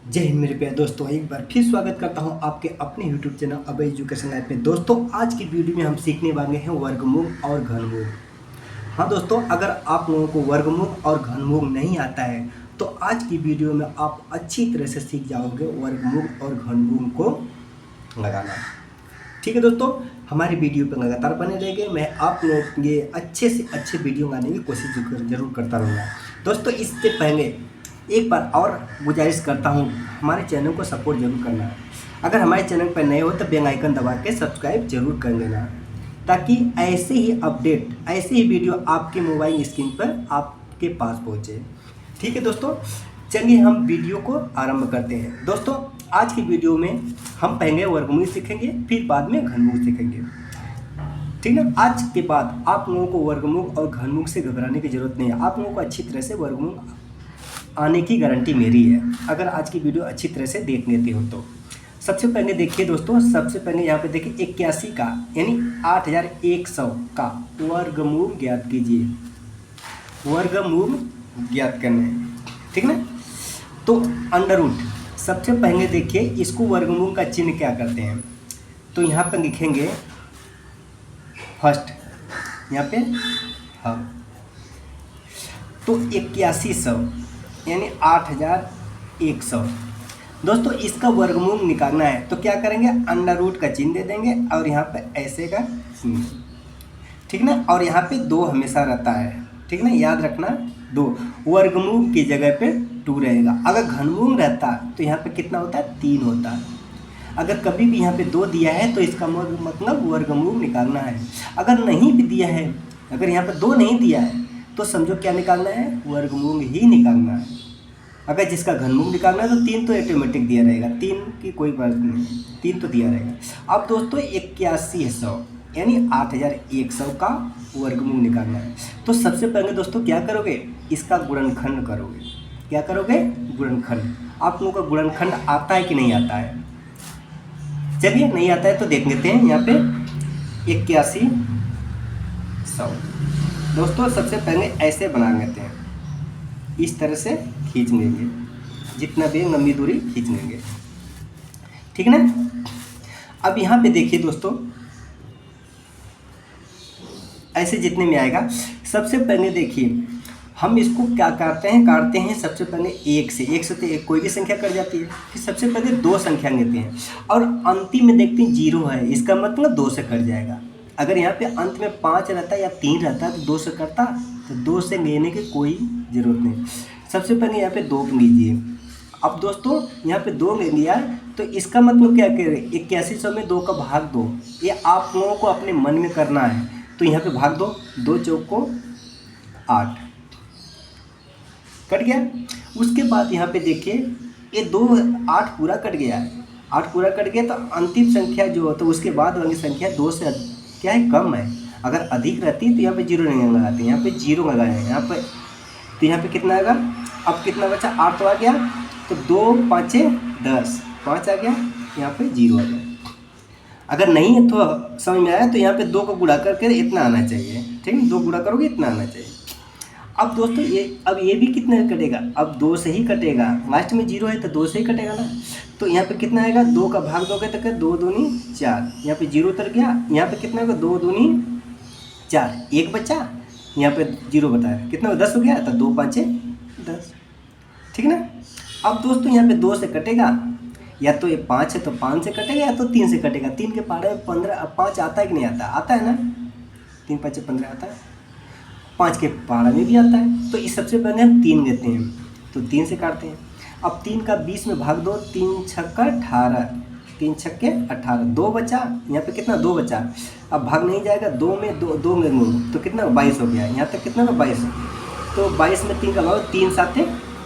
जय हिंद मेरे प्यारे दोस्तों, एक बार फिर स्वागत करता हूं आपके अपने YouTube चैनल अभय एजुकेशन लाइफ में। दोस्तों, आज की वीडियो में हम सीखने वाले हैं वर्गमूल और घनमूल। हाँ दोस्तों, अगर आप लोगों को वर्गमूल और घनमूल नहीं आता है तो आज की वीडियो में आप अच्छी तरह से सीख जाओगे वर्गमूल और घनमूल को लगाना। ठीक है दोस्तों, हमारी वीडियो पर लगातार बने रहेंगे। मैं आप लोगों के लिए अच्छे से अच्छे वीडियो लाने की कोशिश जरूर करता रहूँगा। दोस्तों, इससे पहले एक बार और गुजारिश करता हूँ, हमारे चैनल को सपोर्ट जरूर करना है। अगर हमारे चैनल पर नए हो तो बेल आइकन दबा के सब्सक्राइब जरूर कर लेना, ताकि ऐसे ही अपडेट, ऐसे ही वीडियो आपके मोबाइल स्क्रीन पर आपके पास पहुँचे। ठीक है दोस्तों, चलिए हम वीडियो को आरंभ करते हैं। दोस्तों, आज की वीडियो में हम पहले वर्गमूल सीखेंगे, फिर बाद में घनमूल सीखेंगे। ठीक है, आज के बाद आप लोगों को वर्गमूल और घनमूल से घबराने की जरूरत नहीं है। आप लोगों को अच्छी तरह से वर्गमूल आने की गारंटी मेरी है, अगर आज की वीडियो अच्छी तरह से देख लेते हो तो। सबसे पहले देखिए दोस्तों, सबसे पहले यहाँ पे देखिए 81 का यानी 8100 का वर्गमूल ज्ञात कीजिए। वर्गमूल ज्ञात करना है, ठीक ना। तो अंडर रूट, सबसे पहले देखिए इसको वर्गमूल का चिन्ह क्या करते हैं। तो यहाँ पर लिखेंगे फर्स्ट, यहाँ पे हम तो 8100 यानी 8100। दोस्तों, इसका वर्गमूल निकालना है तो क्या करेंगे, अंडर रूट का चिन्ह दे देंगे और यहाँ पे ऐसे का चिन्ह, ठीक ना। और यहाँ पे 2 हमेशा रहता है, ठीक ना, याद रखना 2। वर्गमूल की जगह पे 2 रहेगा। अगर घनमूल रहता तो यहाँ पे कितना होता है, 3 होता है। अगर कभी भी यहाँ पे 2 दिया है तो इसका मतलब वर्गमूल निकालना है। अगर नहीं भी दिया है, अगर यहाँ पे 2 नहीं दिया है तो समझो क्या निकालना है, वर्गमूल ही निकालना है। अगर जिसका घनमूल निकालना है तो 3 तो ऑटोमेटिक दिया रहेगा, 3 की कोई बात नहीं, 3 तो दिया रहेगा। अब दोस्तों 8100 यानी 8100 का वर्गमूल निकालना है। तो सबसे पहले दोस्तों क्या करोगे, इसका गुणनखंड करोगे। क्या करोगे, गुणनखंड। आप लोगों का गुणनखंड आता है कि नहीं आता है? चलिए, नहीं आता है तो देख लेते हैं। यहाँ पे 8100 दोस्तों सबसे पहले ऐसे बना लेते हैं, इस तरह से खींच लेंगे, जितना भी लंबी दूरी खींच लेंगे, ठीक है ना। अब यहाँ पे देखिए दोस्तों, ऐसे जितने में आएगा, सबसे पहले देखिए हम इसको क्या काटते हैं सबसे पहले 1 से। 1 से तो कोई भी संख्या कट जाती है। फिर सबसे पहले 2 संख्या लेते हैं और अंतिम में देखते हैं 0 है, इसका मतलब 2 से कट जाएगा। अगर यहाँ पे अंत में 5 रहता या 3 रहता तो 2 से कटता, तो 2 से लेने की कोई ज़रूरत नहीं। सबसे पहले यहाँ पे 2 लीजिए। अब दोस्तों यहाँ पे 2 ले लिया तो इसका मतलब क्या कह रहे हैं, 8100 में 2 का भाग 2, ये आप लोगों को अपने मन में करना है। तो यहाँ पे भाग 2, 2 चौक को 8 कट गया। उसके बाद यहाँ पे देखिए ये 2 8 पूरा कट गया है, 8 पूरा कट गया तो अंतिम संख्या जो तो उसके बाद वाली संख्या 2 से क्या है, कम है। अगर अधिक रहती तो यहाँ पे 0 नहीं लगाते, यहाँ पे 0 लगाए हैं यहाँ पे। तो यहाँ पे कितना आएगा, अब कितना बचा, 8 तो आ गया, तो 2 5 10, 5 आ गया, यहाँ पे 0 आ गया। अगर नहीं है तो समझ में आया तो यहाँ पे 2 को गुणा करके इतना आना चाहिए, ठीक है, 2 गुणा करोगे इतना आना चाहिए। अब दोस्तों ये भी कितना कटेगा, अब 2 से ही कटेगा, लास्ट में 0 है तो 2 से ही कटेगा ना। तो यहाँ पे कितना आएगा, 2 का भाग दोगे तो 2 दूनी 4, यहाँ पे 0 उतर गया। यहाँ पे कितना होगा, 2 दूनी 4, 1 बचा, यहाँ पे 0 बताया, कितना 10 हो गया, तो 2 5 10, ठीक है ना। अब दोस्तों यहाँ पे 2 से कटेगा, या तो ये 5 है तो 5 से कटेगा, या तो 3 से कटेगा। 3 के पारे में 15, 5 आता है कि नहीं आता, आता है ना, 3 5 15 आता है। 5 के पहाड़ा में भी आता है। तो इस सबसे पहले हम 3 लेते हैं, तो 3 से काटते हैं। अब 3 का 20 में भाग दो, 3 छक्का 18, 3 छक्के 18, 2 बचा, यहाँ पे कितना 2 बचा। अब भाग नहीं जाएगा, 2 में 2 में तो कितना 22 हो गया, यहाँ तक कितना 22। तो 22 में 3 का भाग 3 7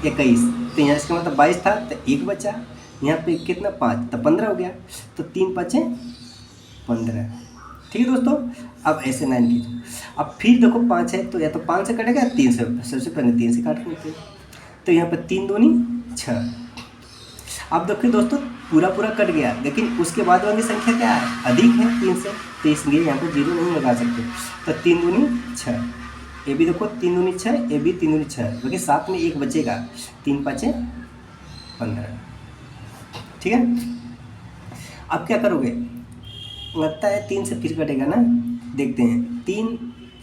21, तो यहाँ इसका मतलब 22 था तो 1 बचा, यहाँ पे कितना 5, तो 15 हो गया। तो 3 5 15, ठीक है दोस्तों। अब ऐसे 9 कीजिए। अब फिर देखो 5 है तो या तो 5 से कटेगा, 3 से, सबसे पहले 3 से काट लेते हैं। तो यहाँ पर 3 दूनी 6। अब देखिए दोस्तों पूरा कट गया, लेकिन उसके बाद वाली संख्या क्या है, अधिक है 3 से, तो इसलिए यहाँ पर 0 नहीं लगा सकते। तो 3 दूनी 6, ये भी देखो 3 दूनी 6, ये भी 3 दूनी 6, क्योंकि साथ में 1 बचेगा, 3 5 15। ठीक है। अब क्या करोगे, लगता है 3 से फिर कटेगा ना, देखते हैं। 3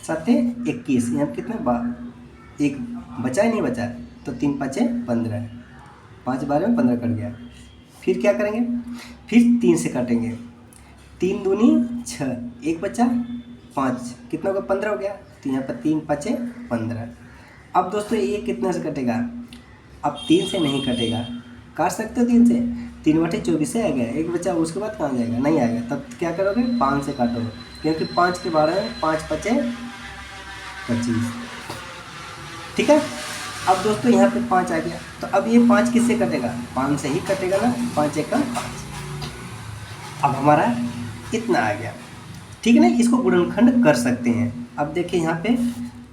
7 21, यहाँ पे कितना एक बचा है, नहीं बचा, तो 3 5 15, 5 12 में 15 कट गया। फिर क्या करेंगे, फिर 3 से काटेंगे, 3 दूनी 6, एक बचा 5, कितना होगा 15 हो गया। तो यहाँ पर 3 5 15। अब दोस्तों ये कितने से कटेगा, अब 3 से नहीं कटेगा, काट सकते हो 3 से, 3 बटे 24 से आएगा, एक बचा, उसके बाद कहाँ जाएगा, नहीं आएगा। तब क्या करोगे, 5 से काटोगे, क्योंकि 5 के 12 में 5 5 25। ठीक है। अब दोस्तों यहाँ पे 5 आ गया, तो अब ये 5 किससे कटेगा, 5 से ही कटेगा ना, 5 1 5। अब हमारा इतना आ गया, ठीक है ना। इसको गुणनखंड कर सकते हैं। अब देखिए यहाँ पे,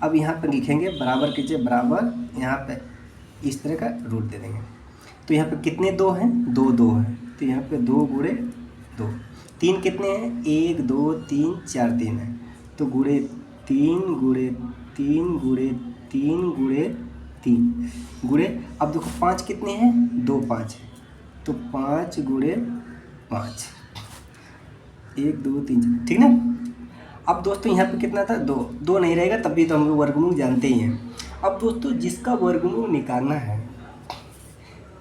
अब यहाँ पे लिखेंगे बराबर कीजिए, बराबर यहाँ पे इस तरह का रूट दे देंगे। तो यहाँ पे कितने 2 हैं, 2 2 हैं, तो यहाँ पे 2 गुणे 2। 3 कितने हैं, 1 2 3 4 3 है, तो गुणे 3 गुणे 3 गुणे 3 गुणे 3 गुणे, अब देखो 5 कितने हैं, 2 5 है, तो 5 गुणे 5, 1 2 3 4, ठीक ना। अब दोस्तों यहाँ पे कितना था, 2 2 नहीं रहेगा, तब भी तो हम लोग वर्गमूल जानते ही हैं। अब दोस्तों जिसका वर्गमूल निकालना है,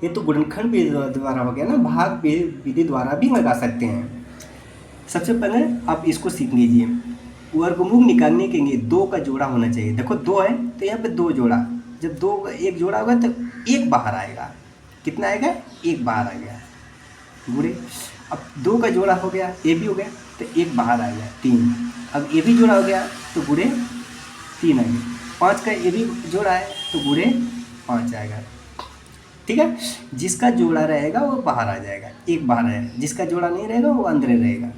ये तो गुणनखंड विधि द्वारा हो गया ना, भाग विधि द्वारा भी लगा सकते हैं। सबसे पहले आप इसको सीख लीजिए। वर्गमूल निकालने के लिए 2 का जोड़ा होना चाहिए। देखो 2 है, तो यहाँ पे 2 जोड़ा, जब 2 का एक जोड़ा होगा तो 1 बाहर आएगा, कितना आएगा, 1 बाहर आ गया, गुणे। अब 2 का जोड़ा हो गया, ये भी हो गया, तो 1 बाहर आ गया, 3। अब ये भी जोड़ा हो गया, तो गुणे 3 आ गया। 5 का ये भी जोड़ा है, तो गुणे 5 आएगा, ठीक है। जिसका जोड़ा रहेगा वो बाहर आ जाएगा, 1 बाहर आएगा, जिसका जोड़ा नहीं रहेगा वो अंदर रहेगा।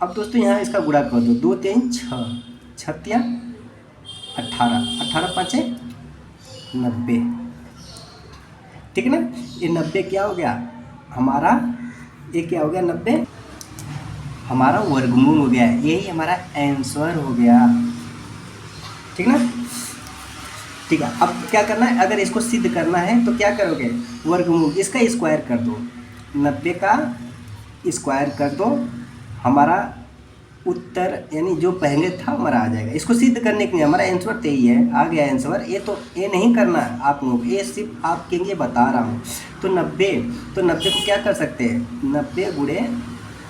अब दोस्तों यहाँ इसका गुणा कर दो, 2 3 6, 6 18, 18 5 90, ठीक है ना। ये 90 क्या हो गया हमारा, ये क्या हो गया, 90 हमारा वर्गमूल हो गया, यही हमारा आंसर हो गया, ठीक ना। ठीक है। अब क्या करना है, अगर इसको सिद्ध करना है तो क्या करोगे, वर्गमूल इसका स्क्वायर कर दो, 90 का स्क्वायर कर दो, हमारा उत्तर यानी जो पहले था हमारा आ जाएगा। इसको सिद्ध करने के लिए हमारा आंसर तो यही है, आ गया आंसर। ये तो ये नहीं करना है आप लोग, ये सिर्फ आपके लिए बता रहा हूँ। तो 90 को क्या कर सकते हैं, 90 गुणे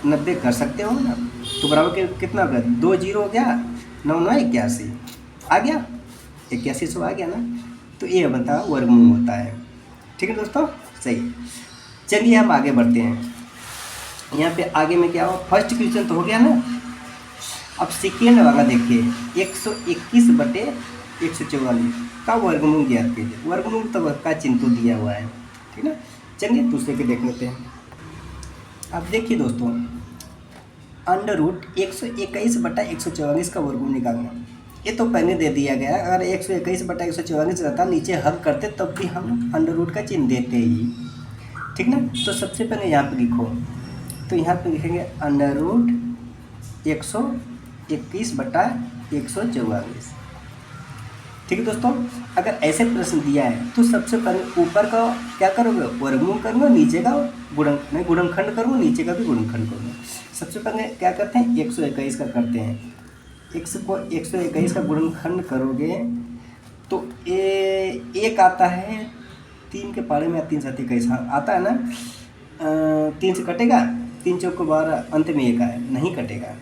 90 कर सकते हो ना, तो बराबर के कितना हो गया, 2 0 हो गया, 9 9 81 आ गया, 8100 आ गया ना। तो ये बनता वर्गमूल होता है, ठीक है दोस्तों, सही। चलिए हम आगे बढ़ते हैं। यहाँ पे आगे में क्या हो, फर्स्ट क्वेश्चन तो हो गया ना। अब सेकेंड वाला देखिए, 121 बटे 144 का वर्गमूल ज्ञात कीजिए। वर्गमूल तो का चिन्ह तो दिया हुआ है, ठीक ना। चलिए दूसरे के देख लेते हैं। अब देखिए दोस्तों, अंडर रूट 121 बटा 144 का वर्गमूल निकालना, ये तो पहले दे दिया गया। अगर 121 बटा 144 रहता, नीचे हल करते तब भी हम अंडर रूट का चिन्ह देते ही, ठीक ना। तो सबसे पहले यहाँ पे लिखो, तो यहाँ पे लिखेंगे अंडर रूट 121 बटा 144, ठीक है दोस्तों। अगर ऐसे प्रश्न दिया है तो सबसे पहले ऊपर का क्या करोगे, वर्गमूल करूँगा, नीचे का गुणनखंड करूँगा, नीचे का भी गुणनखंड करूँगा। सबसे पहले क्या करते हैं, 121 का करते हैं। 121 का गुणनखंड करोगे तो एक आता है, 3 के पारे में 3 7 21 आता है ना। 3 से कटेगा, 3 चौक 12, अंत में 1 आए, नहीं कटेगा।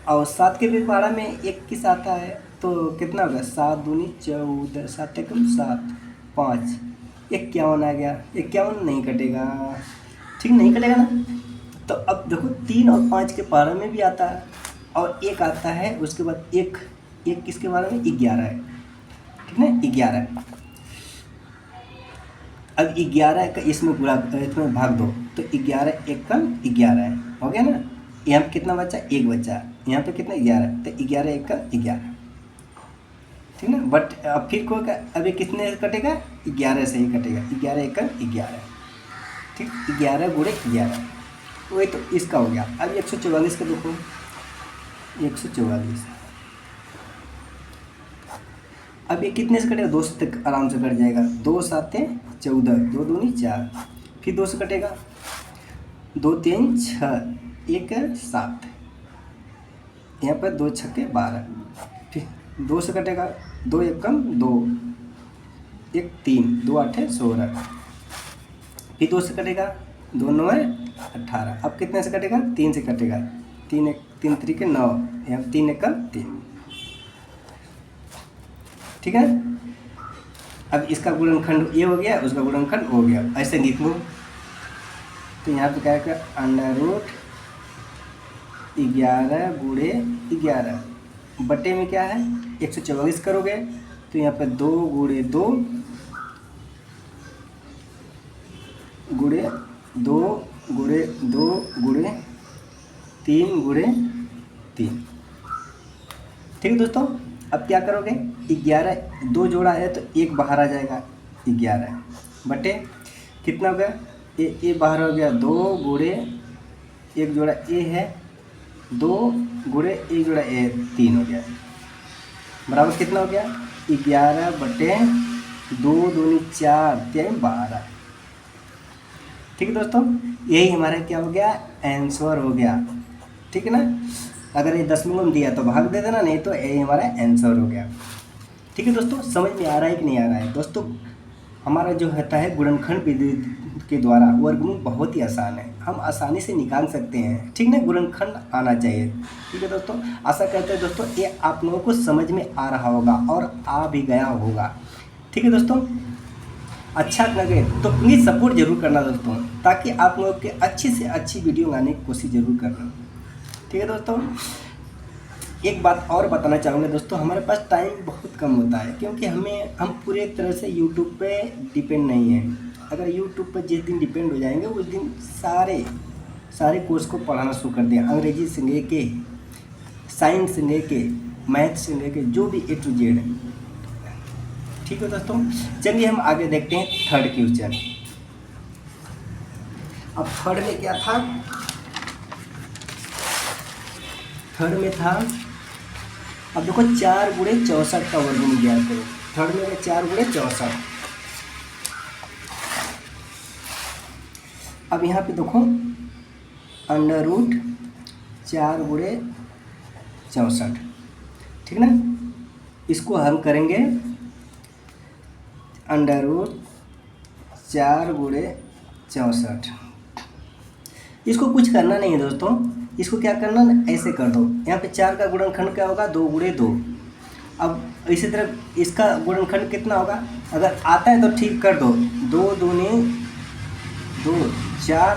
और 7 के भी पारा में 21 आता है, तो कितना होगा, 7 दूनी 14, 7 एकम 7, 5 51 आ गया, 51 नहीं कटेगा, ठीक, नहीं कटेगा ना। तो अब देखो 3 और 5 के पारा में भी आता है, और 1 आता है, उसके बाद एक किसके बारे में, 11 है, ठीक ना, 11। अब 11 का इसमें भाग दो, तो 11 1 का 11 है, हो गया ना। यहाँ पे कितना बचा, 1 बचा, यहाँ पे कितना 11, तो 11 1 का 11, ठीक ना। बट अब फिर को अभी कितने कटेगा, 11 से ही कटेगा, 11 1 का 11, ठीक, 11 गुणे 11, वही तो इसका हो गया। अब 144 का देखो, 144, अब ये कितने से कटेगा, 2 से तक आराम से कट जाएगा, 2 7 14, 2 दूनी 4, फिर 2 से कटेगा, 2 3 6, 1 7, यहाँ पर 2 छक्के 12, फिर 2 से कटेगा, 2 एकम 2, 1 3, 2 8 16, फिर 2 से कटेगा, 2 9 18, अब कितने से कटेगा, 3 से कटेगा, 3 3 के 9, यहाँ 3 एकम 3, ठीक है। अब इसका गुणनखंड ये हो गया, उसका गुणनखंड हो गया, ऐसे लिख लो। तो यहाँ पे क्या है, अंडर रूट 11 गुणे 11 बटे में क्या है 124 करोगे, तो यहाँ पे 2 गुणे 2 गुणे 2 गुणे 2 गुणे 3 गुणे 3, ठीक है दोस्तों। अब क्या करोगे, 11 2 जोड़ा है तो 1 बाहर आ जाएगा, 11 बटे कितना हो गया, ए बाहर हो गया, 2 गुणे 1 जोड़ा ए है, 2 गुणे 1 जोड़ा ए 3 हो गया, बराबर कितना हो गया 11 बटे 2 दूनी 4 3 12, ठीक है दोस्तों। यही हमारा क्या हो गया, आंसर हो गया, ठीक है ना। अगर ये दशमलव में दिया तो भाग दे देना, नहीं तो ये हमारा आंसर हो गया, ठीक है दोस्तों। समझ में आ रहा है कि नहीं आ रहा है दोस्तों। हमारा जो होता है गुणनखंड विधि के द्वारा वर्गमूल बहुत ही आसान है, हम आसानी से निकाल सकते हैं, ठीक ना। गुणनखंड आना चाहिए, ठीक है दोस्तों। आशा करते हैं दोस्तों ये आप लोगों को समझ में आ रहा होगा और आ भी गया होगा, ठीक है दोस्तों। अच्छा लगे तो प्लीज़ सपोर्ट जरूर करना दोस्तों, ताकि आप लोगों के अच्छी से अच्छी वीडियो लाने की कोशिश जरूर करना, ठीक है दोस्तों। एक बात और बताना चाहूँगा दोस्तों, हमारे पास टाइम बहुत कम होता है, क्योंकि हम पूरे तरह से यूट्यूब पे डिपेंड नहीं है। अगर यूट्यूब पर जिस दिन डिपेंड हो जाएंगे उस दिन सारे कोर्स को पढ़ाना शुरू कर दिया, अंग्रेजी से लेके साइंस से लेके मैथ से लेके जो भी A to Z है, ठीक है दोस्तों। चलिए हम आगे देखते हैं थर्ड क्वेश्चन। अब थर्ड में क्या था, थर्ड में था, अब देखो 4 गुणे 64 का वर्गमूल ज्ञात करो। थर्ड में 4 गुणे 64। अब यहाँ पे देखो अंडर रूट 4 गुणे 64, ठीक ना। इसको हम करेंगे अंडर रूट 4 गुणे 64। इसको कुछ करना नहीं है दोस्तों, इसको क्या करना ना, ऐसे कर दो। यहाँ पे 4 का गुणनखंड क्या होगा, 2 गुणे 2। अब इसी तरह इसका गुणनखंड कितना होगा, अगर आता है तो ठीक कर दो, 2 दूनी 2 4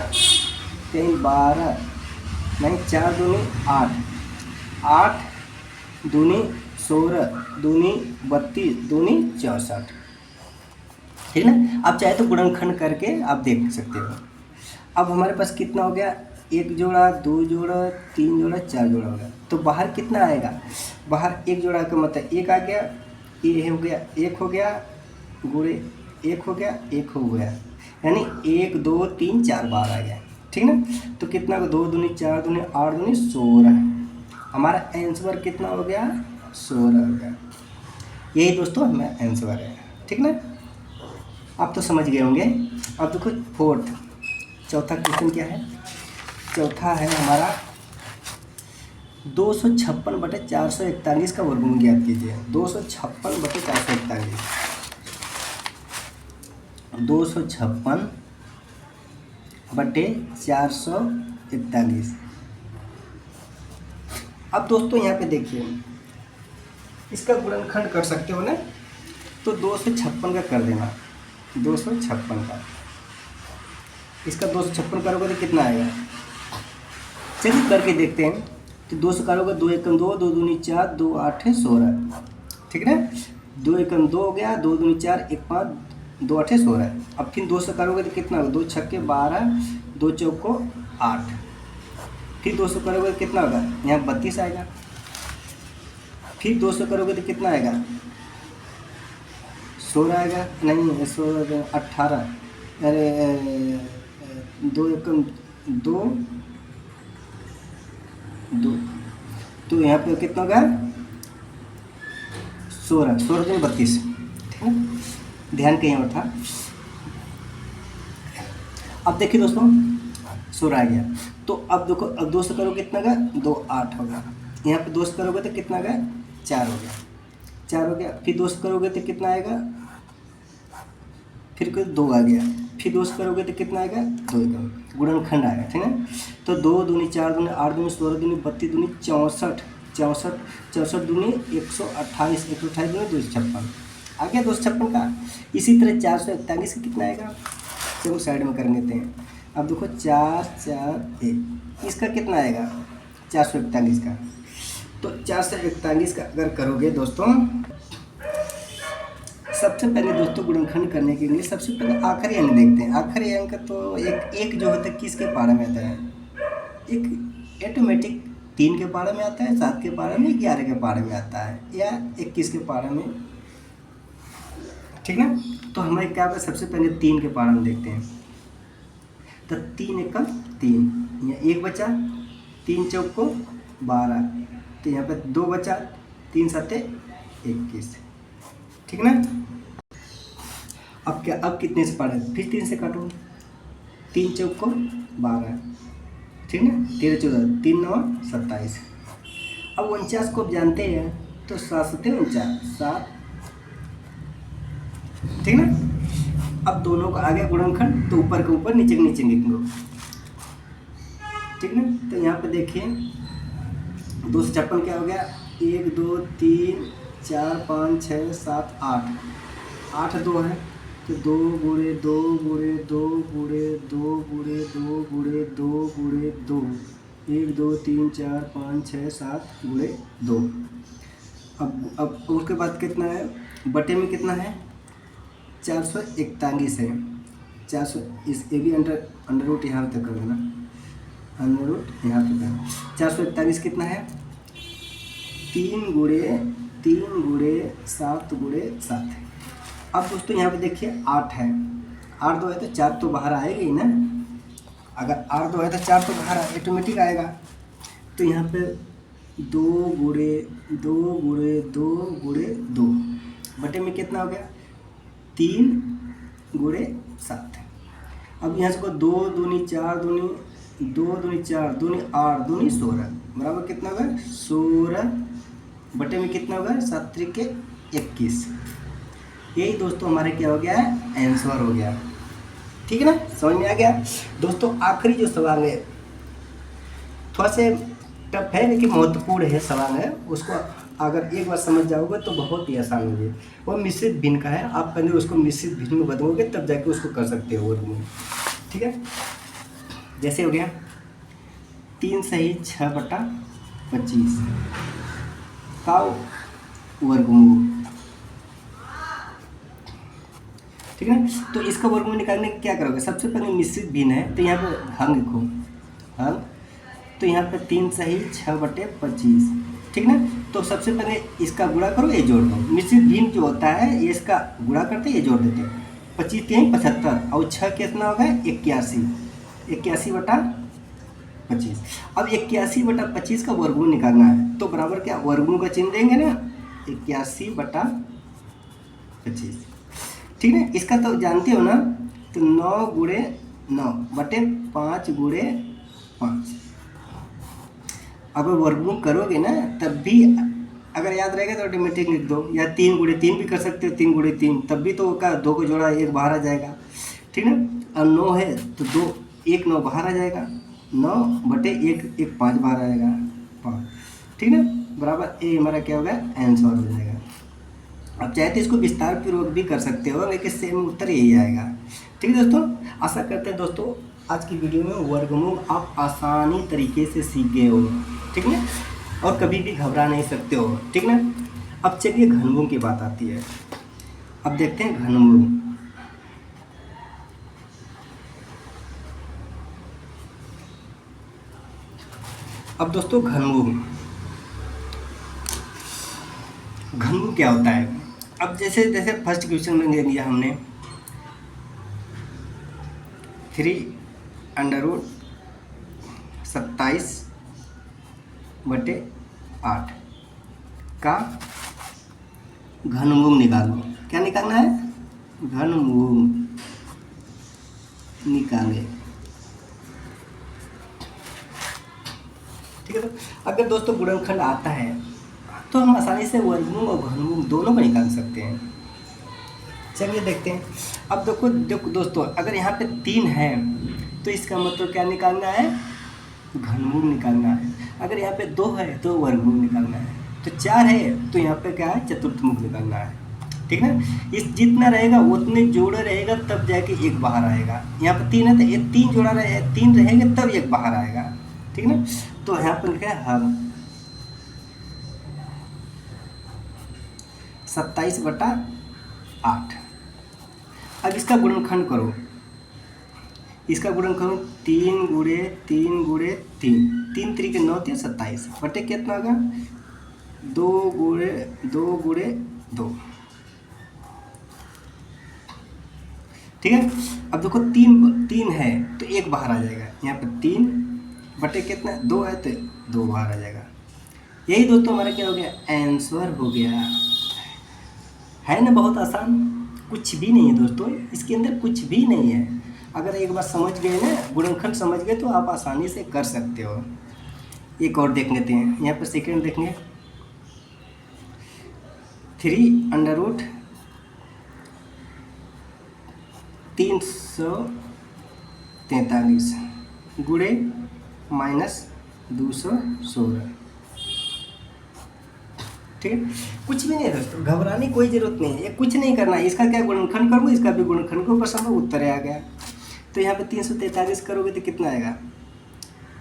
3 12, नहीं 4 दूनी 8, 8 दूनी 16 दूनी 32 दूनी 64, ठीक ना। आप चाहे तो गुणनखंड करके आप देख सकते हो। अब हमारे पास कितना हो गया, 1 जोड़ा 2 जोड़ा 3 जोड़ा 4 जोड़ा हो गया, तो बाहर कितना आएगा, बाहर 1 जोड़ा का मतलब 1 आ गया, ये हो गया 1 हो गया, गुणे 1 हो गया, 1 हो गया, यानी 1 2 3 4 बाहर आ गया, ठीक ना। तो कितना हो, 2 दूनी 4 दूनी 8 दूनी 16, हमारा आंसर कितना हो गया, 16 हो गया। यही दोस्तों हमारा आंसर है, ठीक ना। आप तो समझ गए होंगे। अब देखो फोर्थ, चौथा क्वेश्चन क्या है, चौथा है हमारा 256 बटे 441 का वर्गमूल ज्ञात कीजिए। 256 बटे 441, 256 बटे 441। अब दोस्तों यहाँ पे देखिए, इसका गुणनखंड कर सकते हो ना, तो 256 का कर देना, 256 का, इसका 256 करोगे तो कितना आएगा, चलिए करके देखते हैं। तो 200 करोगे, 2 एकम 2, 2 दूनी 4, 2 8 16, ठीक है ना। 2 एकम 2 हो गया, 2 दूनी 4, 1 5, 2 8 16। अब फिर 200 करोगे तो कितना होगा, 2 छक्के 12, 2 चौको 8, फिर 200 करोगे तो कितना होगा, यहाँ 32 आएगा। फिर 200 करोगे तो कितना आएगा, 16 आएगा, नहीं 16 18, अरे 2 एकम 2 2, तो यहाँ पे कितना होगा, 16 16 में 32, ठीक है। ध्यान कहीं और था। अब देखिए दोस्तों, 16 आ गया। तो अब देखो, अब 2 से करोगे कितना गया, 2 8 होगा। यहाँ पे 2 से करोगे तो कितना गया, 4 हो गया, 4 हो गया। फिर 2 से करोगे तो कितना आएगा, फिर कोई 2 आ गया। फिर 2 से करोगे तो कितना आएगा, 2 का गुणनखंड आएगा, ठीक है। तो 2 दूनी 4 दूनी 8 दूनी 16 दूनी 32 दूनी 64, 64 64 दूनी 128, 128 दूनी 256 आ गया, 256 का। इसी तरह 441 का कितना आएगा, चलो साइड में कर लेते हैं। अब देखो 4 4 1, इसका कितना आएगा, 441 का। तो 441 का अगर करोगे दोस्तों, सबसे पहले दोस्तों गुणनखंड करने के लिए सबसे पहले आखिरी अंक देखते हैं। आखिरी अंक तो एक जो होता है किसके पारा में आता है, एक ऑटोमेटिक 3 के पारा में आता है, 7 के पारा में, 11 के पारा में आता है, या 21 के पारा में, ठीक ना। तो हमारे क्या होगा, सबसे पहले 3 के पारा में देखते हैं। तो 3 एकम 3, यहाँ 1 बचा, 3 चौक को 12, तो यहाँ पे 2 बचा, 3 सत्ते 21, ठीक ना। अब क्या, अब कितने से पढ़े, फिर 3 से काटो, 3 चौक को 12, ठीक ना, 13 14, 3 9 27। अब 49 को आप जानते हैं, तो 7 7 49, 7, ठीक ना। अब दोनों का आ गया गुणनखंड, तो ऊपर के ऊपर नीचे के नीचे लिख लो, ठीक ना। तो यहाँ पे देखिए 256 क्या हो गया, 1 2 3 4 5 6 7 8, 8 2 है, तो 2 गुणे 2 गुणे 2 गुणे 2 गुणे 2 गुणे 2 गुणे 2, 1 2 3 4 5 6 7 गुणे 2। अब उसके बाद कितना है, बटे में कितना है, 441 है, 400, इस ये भी अंडर रूट यहाँ तक कर देना, अंडर रूट यहाँ तक करना। 441 कितना है, 3 गुणे 7 गुणे 7। अब दोस्तों यहाँ पे देखिए 8 है, 8 2 है, तो 4 तो बाहर आएगा ही ना। अगर 8 2 है तो 4 तो बाहर ऑटोमेटिक आएगा। तो यहाँ पे 2 गुणे 2 गुणे 2 गुणे 2, बटे में कितना हो गया, 3 गुणे 7। अब यहाँ से को 2 दूनी 4 दूनी 2 दूनी 4 दूनी 8 दूनी 16 बराबर कितना होगा, 16, बटे में कितना होगा, 7 त्रिक 21। यही दोस्तों हमारे क्या हो गया है, आंसर हो गया, ठीक है ना, समझ में आ गया। दोस्तों आखिरी जो सवाल है थोड़ा से टफ है, लेकिन महत्वपूर्ण है सवाल है, उसको अगर एक बार समझ जाओगे तो बहुत ही आसान होगी। वो मिश्रित भिन्न का है, आप पहले उसको मिश्रित भिन्न में बदलोगे तब जाके उसको कर सकते हो वर्गमूल, ठीक है। जैसे हो गया 3 सही 6/25 का वर्गमूल, ठीक है। तो इसका वर्गमूल निकालने के क्या करोगे, सबसे पहले मिश्रित भिन्न है, तो यहाँ पे हंग लिखो, हंग, तो यहाँ पे 3 सही 6/25, ठीक ना। तो सबसे पहले इसका गुणा करो, ये जोड़ दो। मिश्रित भिन्न जो होता है ये इसका गुणा करते ये जोड़ देते, 25 3 75, और 6 कितना होगा, 81, 81/25। अब 81/25 का वर्गमूल निकालना है, तो बराबर क्या, वर्गमूल का चिन्ह देंगे ना, 81/25, ठीक है। इसका तो जानते हो ना, तो 9 गुणे 9 बटे 5 गुणे 5। अगर वर्गमूल करोगे ना तब भी अगर याद रहेगा तो ऑटोमेटिक लिख दो, या 3 गुणे 3 भी कर सकते हो, 3 गुणे 3, तब भी तो का 2 को जोड़ा 1 बाहर आ जाएगा, ठीक है। और 9 है तो 2 1 9 बाहर आ जाएगा, 9 बटे 1 1 5 बाहर आएगा, 5, ठीक है, बराबर ये हमारा क्या होगा, आंसर हो जाएगा। अब चाहे तो इसको विस्तार पूर्वक भी कर सकते हो, लेकिन सेम उत्तर यही आएगा, ठीक है दोस्तों। आशा करते हैं दोस्तों आज की वीडियो में वर्गमूल आप आसानी तरीके से सीख गए हो, ठीक है, और कभी भी घबरा नहीं सकते हो, ठीक ना। अब चलिए घनमूल की बात आती है। अब देखते हैं घनमूल। अब दोस्तों घनमूल क्या होता है। अब जैसे जैसे फर्स्ट क्वेश्चन में ले लिया हमने 3√27/8 का घनमूल निकालो। क्या निकालना है, घनमूल निकाले। ठीक है। तो अगर दोस्तों गुणनखंड आता है तो हम आसानी से वर्गमूल और घनमूल दोनों को निकाल सकते हैं। चलिए देखते हैं। अब देखो देखो दोस्तों, अगर यहाँ पे 3 है तो इसका मतलब क्या निकालना है, घनमूल निकालना है। अगर यहाँ पे 2 है तो वर्गमूल निकालना है। तो 4 है तो यहाँ पे क्या है, चतुर्थमुख निकालना है। ठीक है। इस जितना रहेगा उतने जोड़े रहेगा तब जाके एक बाहर आएगा। यहाँ पे 3 है तो ये 3 जोड़ा रहे 3 रहेंगे तब एक बाहर आएगा। ठीक है ना। तो यहाँ पर लिखा है हम 27/8। अब इसका गुणनखंड करो। इसका गुणनखंड 3 गुणे 3 गुणे 3, 3 3 9 3 27 बटे कितना होगा, 2 गुणे 2 गुणे 2। ठीक है। अब देखो 3 है तो एक बाहर आ जाएगा। यहाँ पे 3 बटे कितना 2 है तो 2 बाहर आ जाएगा। यही दोस्तों हमारा क्या हो गया, आंसर हो गया। है ना बहुत आसान, कुछ भी नहीं है दोस्तों, इसके अंदर कुछ भी नहीं है। अगर एक बार समझ गए ना, गुणनखंड समझ गए तो आप आसानी से कर सकते हो। एक और देख लेते हैं। यहाँ पर सेकेंड देखेंगे 3√343 गुणे -216। ठीक है। कुछ भी नहीं है दोस्तों, घबराने की कोई ज़रूरत नहीं है, ये कुछ नहीं करना है। इसका क्या गुणनखंड करूँगा, इसका भी गुणनखंड को बस हम उत्तर आ गया। तो यहाँ पे 343 करोगे तो कितना आएगा,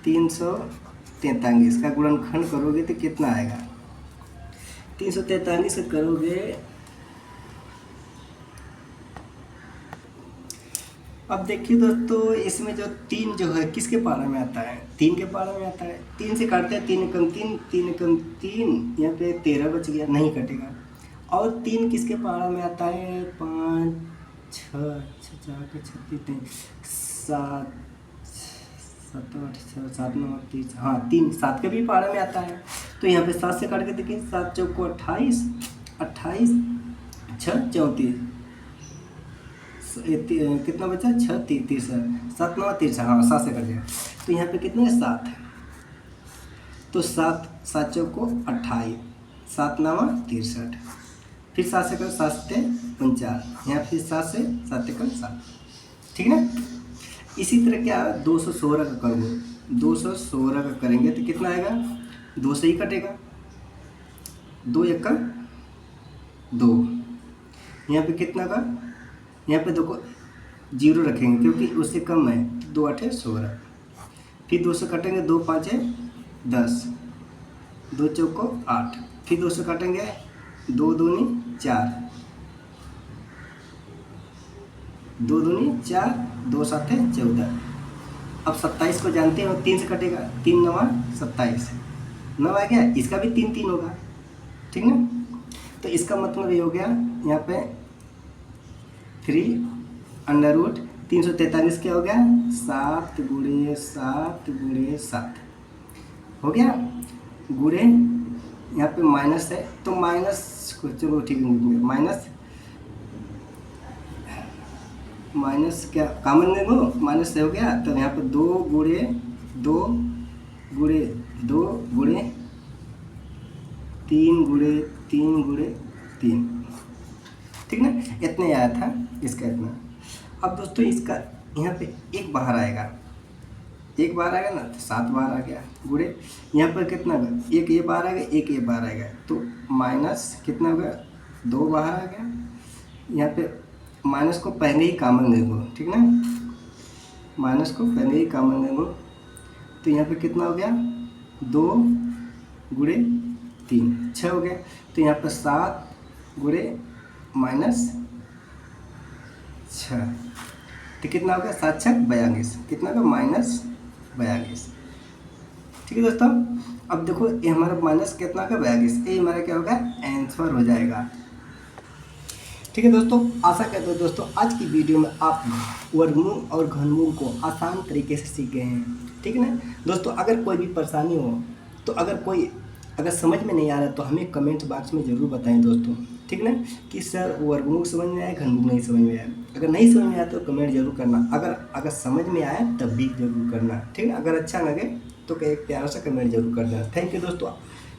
343 का गुणनखंड करोगे तो कितना आएगा, 343 करोगे। अब देखिए दोस्तों, इसमें जो 3 जो है किसके पारा में आता है, 3 के पारा में आता है। 3 से काटते हैं, 3 कम 3 3 कम 3, यहाँ पे 13 बच गया, नहीं कटेगा। और 3 किसके पारा में आता है, 5 6 4 के 36 7 7 8 6 7 9 30, हाँ 3 7 के भी पारा में आता है। तो यहाँ पे 7 से काट के देखिए, 7 चौको 28 28 6 34, कितना बचा 6 30 7 9 30, हाँ 7 से कट गया। तो यहाँ पे कितना है 7, तो 7 7 चौको 28 7 9 63, फिर 7 से कर 7 से 49, यहाँ फिर 7 से 7 कर 7। ठीक है ना। इसी तरह क्या 216 का करोगे, 216 का करेंगे तो कितना आएगा, 2 से ही कटेगा, 2 1 का 2, यहाँ पे कितना का, यहाँ पे देखो 0 रखेंगे क्योंकि उससे कम है। 2 8 16, फिर 2 से काटेंगे, 2 5 10, 2 चौको 8, फिर 2 से काटेंगे, 2 दूनी 4, 2 दूनी 4, 2 7 14। अब 27 को जानते हैं, 3 से कटेगा, 3 9 27, 9 आ गया, इसका भी 3 3 होगा। ठीक ना। तो इसका मतलब ये हो गया, यहाँ पे 3√343 क्या हो गया, 7 गुणे 7 गुणे 7 हो गया, गुणे यहाँ पे माइनस है तो माइनस को चलो ठीक है, माइनस क्या कॉमन ले लो, माइनस से हो गया। तो यहाँ पे 2 गुणे 2 गुणे 2 गुणे 3 गुणे 3 गुणे 3। ठीक ना, इतने आया था, इसका इतना। अब दोस्तों इसका यहाँ पे एक बाहर आएगा, एक बार आएगा ना तो 7 बार आ गया, गुणे यहाँ पर कितना होगा, एक ये बार आएगा, एक ये बार आएगा, तो माइनस कितना होगा, 2 बाहर आ गया। यहाँ पे माइनस को पहले ही कॉमन ले लो। ठीक ना, माइनस को पहले ही कॉमन ले लो, तो यहाँ पे कितना हो गया, 2 गुणे 3 6 हो गया। तो यहाँ पर 7 गुणे -6, तो कितना हो गया, 7 6 42, कितना होगा -42। ठीक है दोस्तों। अब देखो ये हमारा माइनस कितना होगा 42, ये हमारा क्या होगा, आंसर हो जाएगा। ठीक है दोस्तों, आशा करते हो दोस्तों आज की वीडियो में आप वर्गमूल और घनमूल को आसान तरीके से सीख गए हैं। ठीक है ना दोस्तों, अगर कोई भी परेशानी हो तो अगर समझ में नहीं आ रहा तो हमें कमेंट बॉक्स में ज़रूर बताएं दोस्तों। ठीक ना, कि सर वर्गमूल समझ में आया, घनमूल नहीं समझ में आया। अगर नहीं समझ में आया तो कमेंट जरूर करना, अगर समझ में आया तब भी जरूर करना, ठीक है। अगर अच्छा लगे तो एक प्यारा सा कमेंट जरूर कर देना। थैंक यू दोस्तों,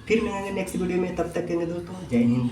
फिर मिलेंगे नेक्स्ट वीडियो में, तब तक के लिए दोस्तों जय हिंद।